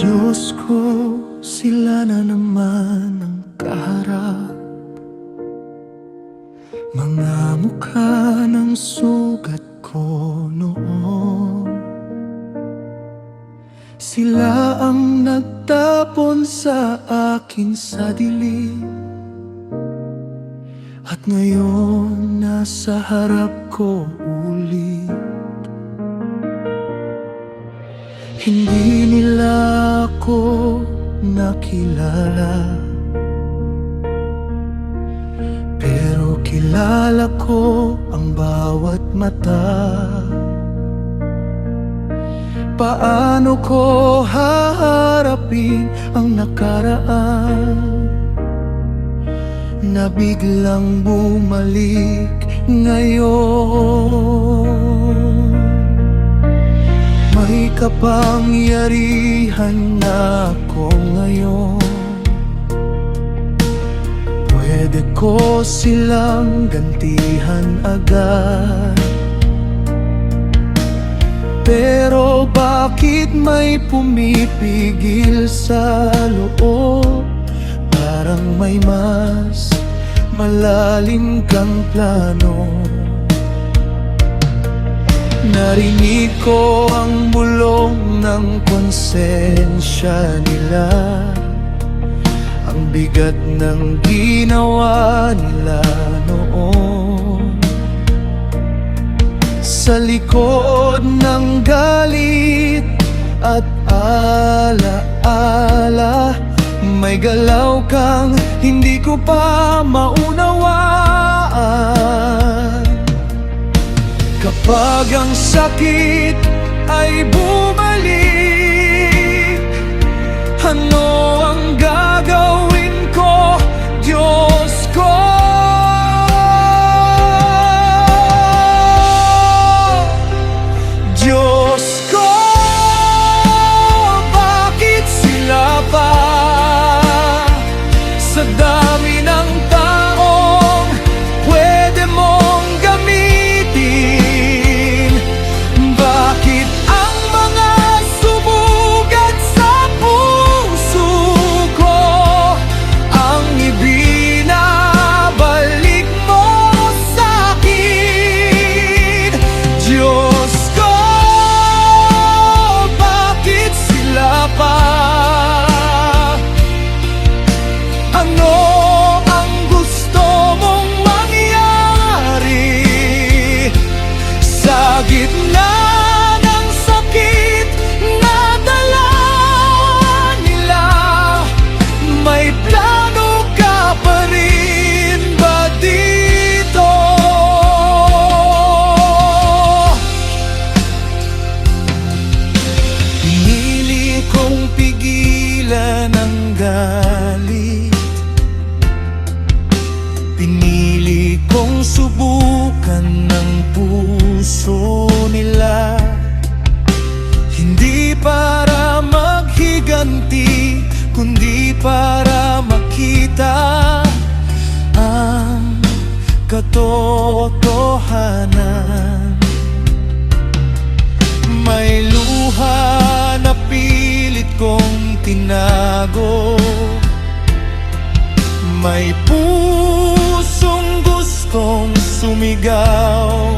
Diyos ko, sila na naman ang kaharap, mga mukha ng sugat ko noon. Sila ang nagtapon sa akin sa dilim, at ngayon nasa harap ko ulit. Hindi nila ako nakilala, pero kilala ko ang bawat mata. Paano ko haharapin ang nakaraan na biglang bumalik ngayon? May kapangyarihan na ako ngayon, pwede ko silang gantihan agad. Pero bakit may pumipigil sa loob? Parang may mas malalim kang plano. Narinig ko ang bulong ng konsensya nila, ang bigat ng ginawa nila noon. Sa likod ng galit at alaala, may galaw kang hindi ko pa maunawaan. Kapag ang sakit ay bumalik, ano ang gagawin ko, Diyos ko? Diyos ko, bakit sila pa? Sa dami ng taong pwede mong gamitin, bakit ang mga sumugat sa puso ko ang ibinabalik mo sa'kin? Diyos ko, bakit sila pa? Ano ang gusto mong mangyari sa gitna ng sakit na dala nila? May plano ka pa rin ba dito? Pinili kong pigilan ang galit, pinili kong subukan ng puso nila, hindi para maghiganti, kundi para makita ang katotohanan. May luha na pilit kong tinago, may pusong gustong sumigaw.